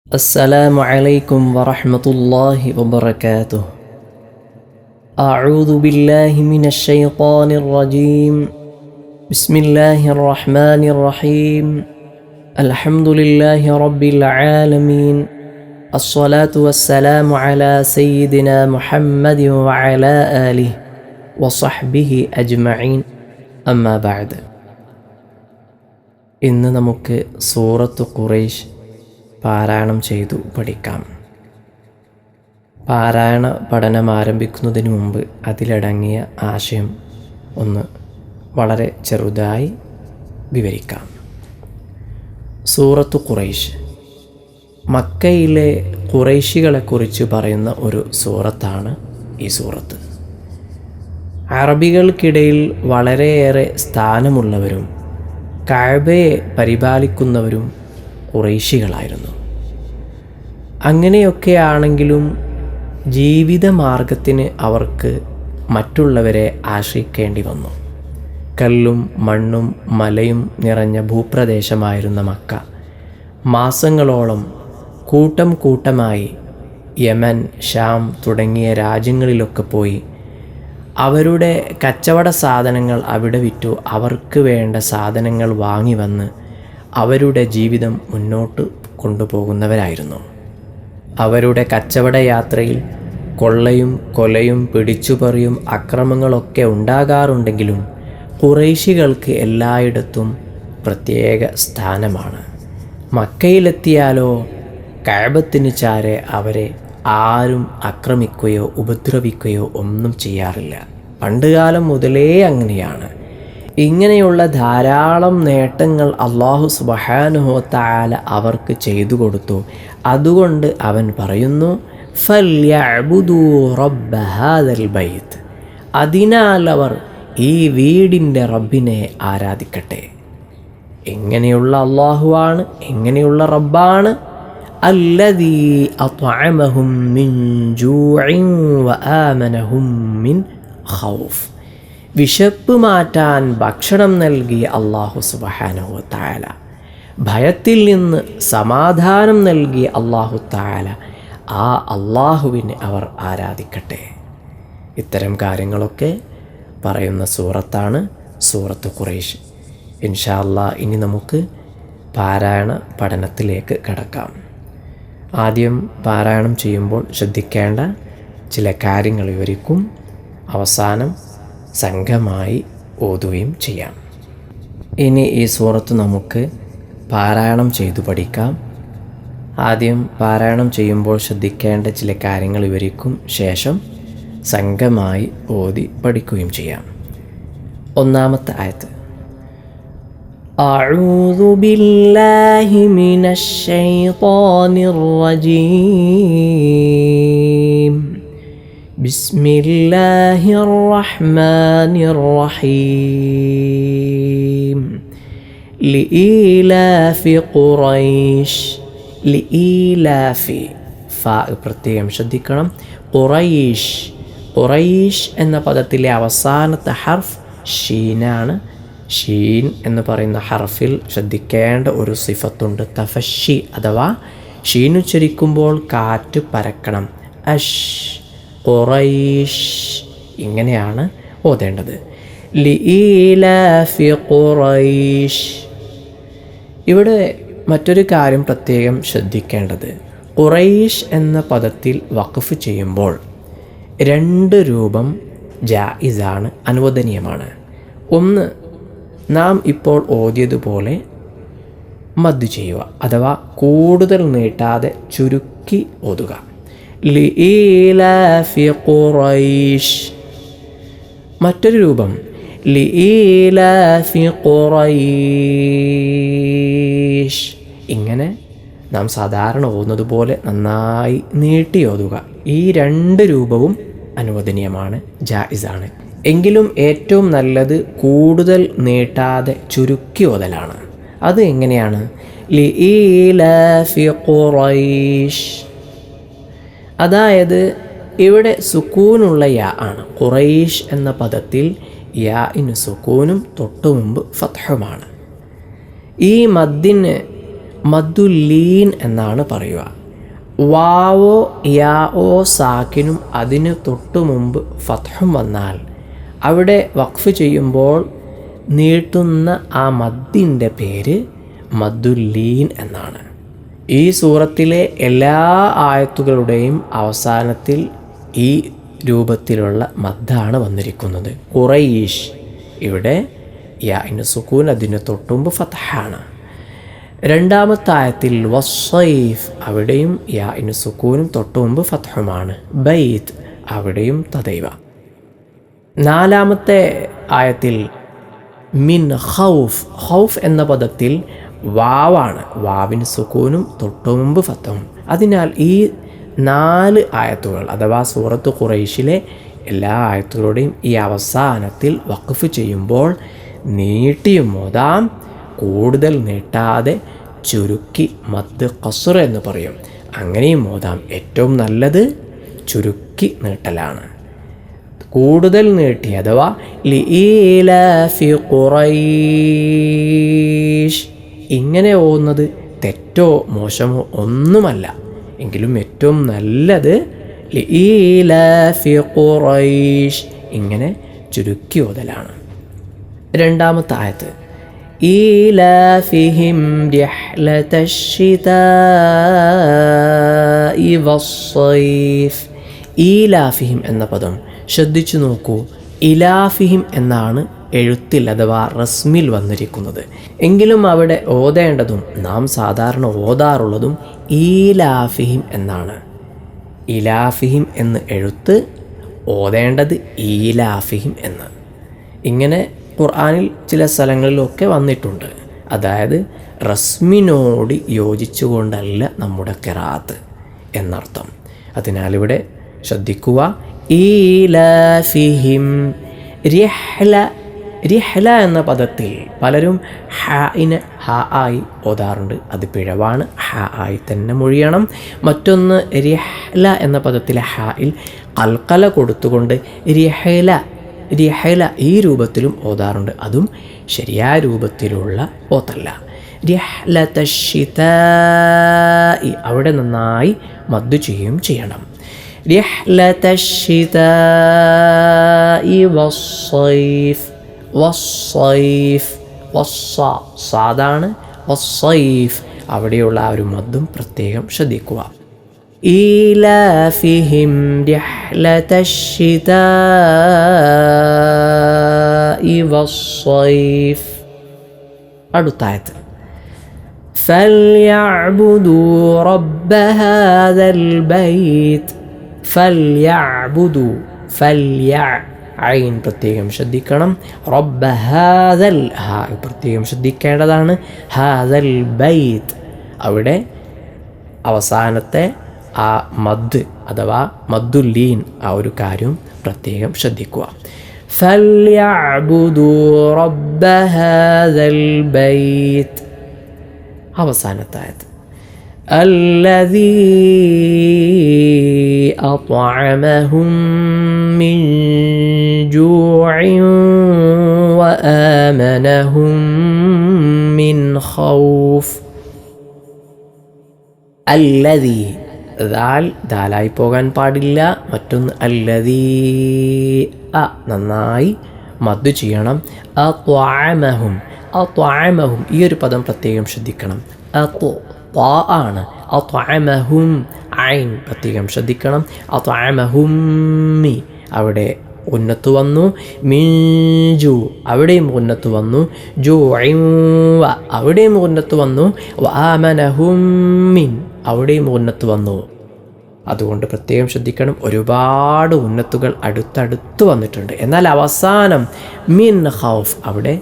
السلام عليكم ورحمة الله وبركاته. أعوذ بالله من الشيطان الرجيم. بسم الله الرحمن الرحيم. الحمد لله رب العالمين. الصلاة والسلام على سيدنا محمد وعلى آله وصحبه أجمعين. أما بعد. ഇന്ന് നമുക്ക് സൂറത്ത് ഖുറൈശ് പാരായണം ചെയ്തു പഠിക്കാം. പാരായണ പഠനം ആരംഭിക്കുന്നതിന് മുമ്പ് അതിലടങ്ങിയ ആശയം ഒന്ന് വളരെ ചെറുതായി വിവരിക്കാം. സൂറത്ത് ഖുറൈശ് മക്കയിലെ ഖുറൈശികളെക്കുറിച്ച് പറയുന്ന ഒരു സൂറത്താണ് ഈ സൂറത്ത്. അറബികൾക്കിടയിൽ വളരെയേറെ സ്ഥാനമുള്ളവരും കഅബയെ പരിപാലിക്കുന്നവരും ഖുറൈശികളായിരുന്നു. അങ്ങനെയൊക്കെയാണെങ്കിലും ജീവിതമാർഗത്തിന് അവർക്ക് മറ്റുള്ളവരെ ആശ്രയിക്കേണ്ടി വന്നു. കല്ലും മണ്ണും മലയും നിറഞ്ഞ ഭൂപ്രദേശമായിരുന്ന മക്ക മാസങ്ങളോളം കൂട്ടം കൂട്ടമായി യമൻ, ഷാം തുടങ്ങിയ രാജ്യങ്ങളിലൊക്കെ പോയി അവരുടെ കച്ചവട സാധനങ്ങൾ അവിടെ വിറ്റു അവർക്ക് വേണ്ട സാധനങ്ങൾ വാങ്ങി വന്ന് അവരുടെ ജീവിതം മുന്നോട്ട് കൊണ്ടുപോകുന്നവരായിരുന്നു. അവരുടെ കച്ചവട യാത്രയിൽ കൊള്ളയും കൊലയും പിടിച്ചുപറിയും അക്രമങ്ങളൊക്കെ ഉണ്ടാകാറുണ്ടെങ്കിലും ഖുറൈശികൾക്ക് എല്ലായിടത്തും പ്രത്യേക സ്ഥാനമാണ്. മക്കയിലെത്തിയാലോ കഅബത്തിന് ചാരെ അവരെ ആരും ആക്രമിക്കുകയോ ഉപദ്രവിക്കുകയോ ഒന്നും ചെയ്യാറില്ല. പണ്ടുകാലം മുതലേ അങ്ങനെയാണ്. ഇങ്ങനെയുള്ള ധാരാളം നേട്ടങ്ങൾ അല്ലാഹു സുബ്ഹാനഹു വ തആല അവർക്ക് ചെയ്തു കൊടുത്തു. അതുകൊണ്ട് അവൻ പറയുന്നു, ഫൽയഅ്ബുദൂ റബ്ബ ഹാദൽ ബൈത്ത്, അതിനാൽ അവർ ഈ വീടിൻ്റെ റബ്ബിനെ ആരാധിക്കട്ടെ. എങ്ങനെയുള്ള അല്ലാഹുവാണ്, എങ്ങനെയുള്ള റബ്ബാണ്? അല്ലദീ അത്അമഹും മിൻ ജൂഇൻ വആമനഹും മിൻ ഖൗഫ്, വിശപ്പ് മാറ്റാൻ ഭക്ഷണം നൽകിയ അല്ലാഹു സുബ്ഹാനഹു വ തആല, ഭയത്തിൽ നിന്ന് സമാധാനം നൽകിയ അല്ലാഹു തആല, ആ അല്ലാഹുവിനെ അവർ ആരാധിക്കട്ടെ. ഇത്തരം കാര്യങ്ങളൊക്കെ പറയുന്ന സൂറത്താണ് സൂറത്ത് ഖുറൈശ്. ഇൻഷാ അല്ലാഹ് ഇനി നമുക്ക് പാരായണ പഠനത്തിലേക്ക് കടക്കാം. ആദ്യം പാരായണം ചെയ്യുമ്പോൾ ശ്രദ്ധിക്കേണ്ട ചില കാര്യങ്ങൾ വിവരിക്കും. അവസാനം സംഘമായി ഓതുകയും ചെയ്യാം. ഇനി ഈ സൂറത്ത് നമുക്ക് പാരായണം ചെയ്തു പഠിക്കാം. ആദ്യം പാരായണം ചെയ്യുമ്പോൾ ശ്രദ്ധിക്കേണ്ട ചില കാര്യങ്ങൾ വിവരിക്കും. ശേഷം സംഘമായി ഓതി പഠിക്കുകയും ചെയ്യാം. ഒന്നാമത്തെ ആയത്ത്. അഊദു ബില്ലാഹി മിനശ് ശൈത്വാനിർ റജീം. ബിസ്മില്ലാഹിർ റഹ്മാനിർ റഹീം. ലിഈലാഫി ഖുറൈശ്. ലിഈലാഫി ഫാ പ്രത്യേകം ശ്രദ്ധിക്കണം. ഖുറൈശ്, ഖുറൈശ് എന്ന പദത്തിലെ അവസാനത്തെ ഹർഫ് ഷീനാണ്. ഷീൻ എന്ന് പറയുന്ന ഹർഫിൽ ശ്രദ്ധിക്കേണ്ട ഒരു സിഫത്തുണ്ട്, തഫഷി, അഥവാ ഷീൻ ഉച്ചരിക്കുമ്പോൾ കാറ്റ് പരക്കണം. അഷ്, ഖുറൈശ്, ഇങ്ങനെയാണ് ഓതേണ്ടത്. ലിഈലാഫി ഖുറൈശ്. ഇവിടെ മറ്റൊരു കാര്യം പ്രത്യേകം ശ്രദ്ധിക്കേണ്ടത്, ഖുറൈശ് എന്ന പദത്തിൽ വഖഫ് ചെയ്യുമ്പോൾ രണ്ട് രൂപം ജായിസാണ്, അനുവദനീയമാണ്. ഒന്ന്, നാം ഇപ്പോൾ ഓതിയതുപോലെ മദ് ചെയ്യുക, അഥവാ കൂടുതൽ നീട്ടാതെ ചുരുക്കി ഓതുക. ലിഈലാഫി ഖുറൈശ്. മറ്റൊരു രൂപം ലിഈലാഫി ഖുറൈശ്. ഇങ്ങനെ നാം സാധാരണ ഓതുന്നതുപോലെ നന്നായി നീട്ടി ഓതുക. ഈ രണ്ട് രൂപവും അനുവദനീയമാണ്, ജായിസാണ്. എങ്കിലും ഏറ്റവും നല്ലത് കൂടുതൽ നീട്ടാതെ ചുരുക്കി ഓതലാണ്. അത് എങ്ങനെയാണ്? ലിഈലാഫി ഖുറൈശ്. അതായത് ഇവിടെ സുക്കൂനുള്ള യാ ആണ്. ഖുറൈശ് എന്ന പദത്തിൽ യാഇന് സുക്കൂനും തൊട്ടു മുമ്പ് ഫത്ഹുമാണ്. ഈ മദ്ദിന് മദ്ദുല്ലീൻ എന്നാണ് പറയുക. വാവോ യാവോ സാക്കിനും അതിന് തൊട്ടു മുമ്പ് ഫത്ഹും വന്നാൽ അവിടെ വഖഫ് ചെയ്യുമ്പോൾ നീട്ടുന്ന ആ മദ്ദിൻ്റെ പേര് മദ്ദുല്ലീൻ എന്നാണ്. ഈ സൂറത്തിലെ എല്ലാ ആയത്തുകളുടെയും അവസാനത്തിൽ ഈ രൂപത്തിലുള്ള മദ്ദാണ് വന്നിരിക്കുന്നത്. ഖുറൈശ്, ഇവിടെ യാഇന് സുക്കൂൻ, അതിന് തൊട്ടുമ്പ് ഫത്ഹാണ്. രണ്ടാമത്തെ ആയത്തിൽ വസ്സൈഫ്, അവിടെയും യാഇന് സുക്കൂനും തൊട്ടുമുമ്പ് ഫത്ഹുമാണ്. ബൈത്ത്, അവിടെയും തദൈവ. നാലാമത്തെ ആയത്തിൽ മിൻ ഖൗഫ്, ഖൗഫ് എന്ന പദത്തിൽ വാവാണ്, വാവിന് സുക്കൂനും തൊട്ടുമുമ്പ് ഫത്ഹും. അതിനാൽ ഈ 4 ആയത്തുകൾ അഥവാ സൂറത്ത് ഖുറൈശിലെ എല്ലാ ആയത്തുകളുടെയും ഈ അവസാനത്തിൽ വഖഫ് ചെയ്യുമ്പോൾ നീട്ടിയും ഓതാം, കൂടുതൽ നീട്ടാതെ ചുരുക്കി മദ് ഖസ്ർ എന്ന് പറയും, അങ്ങനെയും ഓതാം. ഏറ്റവും നല്ലത് ചുരുക്കി നീട്ടലാണ്. കൂടുതൽ നീട്ടി അഥവാ ലീലാഫി ഖുറൈശ് ഇങ്ങനെ ഓതുന്നത് തെറ്റോ മോശമോ ഒന്നുമല്ല. എങ്കിലും ഏറ്റവും നല്ലത് ലീലാഫി ഖുറൈശ് ഇങ്ങനെ ചുരുക്കി ഓതലാണ്. രണ്ടാമത്തെ ആയത്ത് ഈലാഫിഹിം റിഹ്ലതശ്ശിതാഇ വസ്സൈഫ്. ഈലാഫിഹിം എന്ന പദം ശ്രദ്ധിച്ചു നോക്കൂ. ഇലാഫിഹിം എന്നാണ് എഴുത്തിൽ അഥവാ റസ്മിൽ വന്നിരിക്കുന്നത്. എങ്കിലും അവിടെ ഓതേണ്ടതും നാം സാധാരണ ഓതാറുള്ളതും ഈലാഫിഹിം എന്നാണ്. ഇലാഫിഹിം എന്ന് എഴുത്ത്, ഓതേണ്ടത് ഈലാഫിഹിം എന്ന്. ഇങ്ങനെ ഖുർആനിൽ ചില സ്ഥലങ്ങളിലൊക്കെ വന്നിട്ടുണ്ട്. അതായത് റസ്മിനോട് യോജിച്ചുകൊണ്ടല്ല നമ്മുടെ ഖിറാഅത്ത് എന്നർത്ഥം. അതിനാൽ ഇവിടെ ശ്രദ്ധിക്കുക. ഈലാഫിഹിം റിഹ്ല. റിഹ്ല എന്ന പദത്തിൽ പലരും ഹാഇന് ഹ ആയി ഓതാറുണ്ട്. അത് പിഴവാണ്. ഹ ആയി തന്നെ മൊഴിയണം. മറ്റൊന്ന് റിഹ്ല എന്ന പദത്തിലെ ഹായിൽ ഖൽഖല കൊടുത്തുകൊണ്ട് റിഹ്ല റിഹ്ല ഈ രൂപത്തിലും ഓതാറുണ്ട്. അതും ശരിയായ രൂപത്തിലുള്ള ഓത്തല്ല. റിഹ്ലതശ്ശിതാഇ അവിടെ നന്നായി മദ്ദു ചെയ്യുകയും ചെയ്യണം. റിഹ്ലതശ്ശിതാഇ വസ്സൈഫ്. വസ്സൈഫ് സാദാണ്. വസ്സൈഫ് അവിടെയുള്ള ആ ഒരു മദ്ദും പ്രത്യേകം ശ്രദ്ധിക്കുക. ഈലാഫിഹിം റിഹ്ലതശ്ശിതാഇ വസ്സൈഫ്. അടുത്തായത് ഫൽയഅ്ബുദൂ റബ്ബ ഹാദൽ ബൈത്ത്. ഫൽയഅ്ബുദൂ, ഐൻ പ്രത്യേകം ശ്രദ്ധിക്കണം. റബ്ബ ഹാദൽ, ഹാ പ്രത്യേകം ശ്രദ്ധിക്കേണ്ടതാണ്. ഹാദൽ ബൈത്ത് അവിടെ അവസാനത്തെ ആ മദ് അഥവാ മദ്ദുല്ലീൻ ആ ഒരു കാര്യം പ്രത്യേകം ശ്രദ്ധിക്കുക. ഫൽയഅ്ബുദൂ റബ്ബ ഹാദൽ ബൈത്ത്. അവസാനത്തെ ആയത്ത് അല്ലദീ അത്അമഹും മിൻ ജൂഇൻ വആമനഹും മിൻ ഖൗഫ്. അല്ലദീ, ദാലായി പോകാൻ പാടില്ല. മറ്റൊന്ന് അല്ലദീ, നന്നായി മദ്ദു ചെയ്യണം. അത്അമഹും, അത്അമഹും ഈ ഒരു പദം പ്രത്യേകം ശ്രദ്ധിക്കണം. ആണ്. അത്അമഹും ഐൻ പ്രത്യേകം ശ്രദ്ധിക്കണം. അത്അമഹും അവിടെ ഉന്നത്ത് വന്നു. മിൻജു അവിടെയും ഉന്നത്ത് വന്നു. ജൂഇൻ അവിടെയും ഉന്നത്ത് വന്നു. വആമനഹും മിൻ അവിടെയും ഉന്നത്ത് വന്നു. അതുകൊണ്ട് പ്രത്യേകം ശ്രദ്ധിക്കണം. ഒരുപാട് ഉന്നത്തുകൾ അടുത്തടുത്ത് വന്നിട്ടുണ്ട്. എന്നാൽ അവസാനം മിൻ ഖൗഫ് അവിടെ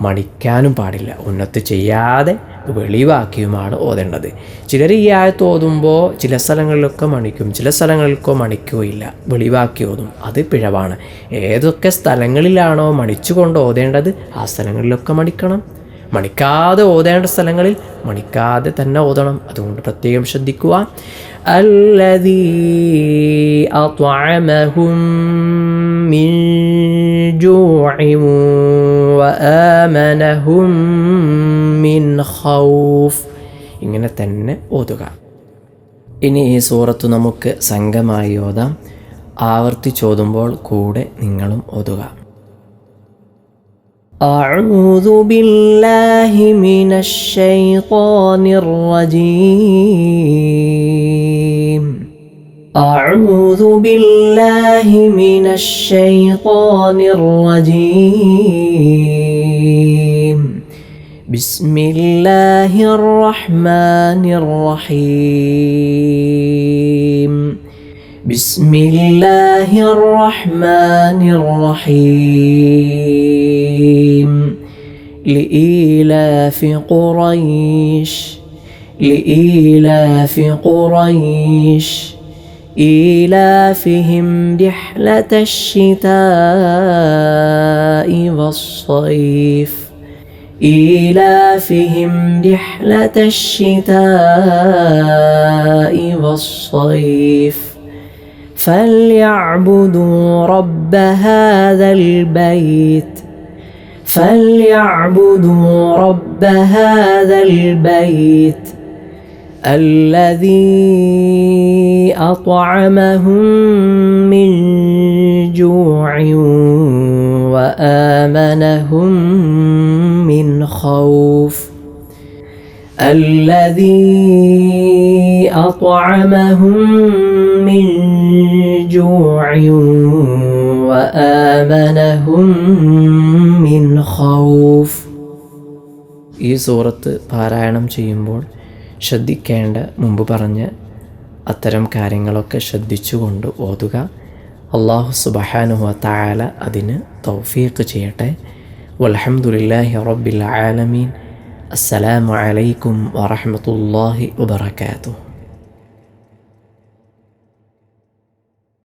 മണിക്കാനും പാടില്ല. ഉന്നത്ത് ചെയ്യാതെ വെളിവാക്കിയുമാണ് ഓതേണ്ടത്. ചിലർ ഈ ആയത്ത് ഓതുമ്പോൾ ചില സ്ഥലങ്ങളിലൊക്കെ മണിക്കും, ചില സ്ഥലങ്ങളിലൊക്കെ മണിക്കുകയില്ല, വെളിവാക്കി ഓതും. അത് പിഴവാണ്. ഏതൊക്കെ സ്ഥലങ്ങളിലാണോ മണിച്ചുകൊണ്ട് ഓതേണ്ടത് ആ സ്ഥലങ്ങളിലൊക്കെ മണിക്കണം. മണിക്കാതെ ഓതേണ്ട സ്ഥലങ്ങളിൽ മണിക്കാതെ തന്നെ ഓതണം. അതുകൊണ്ട് പ്രത്യേകം ശ്രദ്ധിക്കുക. അല്ലദീ അത്അമഹും മിൻ ജൂഇൻ വആമനഹും മിൻ ഖൗഫ്. ഇങ്ങനെ തന്നെ ഓതുക. ഇനി ഈ സൂറത്ത് നമുക്ക് സംഘമായി ഓതാം. ആവർത്തിച്ചോതുമ്പോൾ കൂടെ നിങ്ങളും ഓതുക. أعوذ بالله من الشيطان الرجيم. أعوذ بالله من الشيطان الرجيم. بسم الله الرحمن الرحيم. بسم الله الرحمن الرحيم. لإيلاف قريش. لإيلاف قريش إيلافهم رحلة الشتاء والصيف. إيلافهم رحلة الشتاء والصيف. فليعبدوا رب هذا البيت. فليعبدوا رب هذا البيت الذي أطعمهم من جوع وآمنهم من خوف. الذي أطعمهم من جوع وآمنهم من خوف. ഈ സൂറത്ത് പാരായണം ചെയ്യുമ്പോൾ ശ്രദ്ധിക്കേണ്ട മുമ്പ് പറഞ്ഞ അത്തരം കാര്യങ്ങളൊക്കെ ശ്രദ്ധിച്ചുകൊണ്ട് ഓതുക. അല്ലാഹു സുബ്ഹാനഹു വ തആല അതിന് തൗഫീഖ് ചെയ്യട്ടെ. വൽഹംദുലില്ലാഹി റബ്ബിൽ ആലമീൻ. അസ്സലാമു അലൈക്കും വറഹ്മത്തുള്ളാഹി വബറകാതുഹു.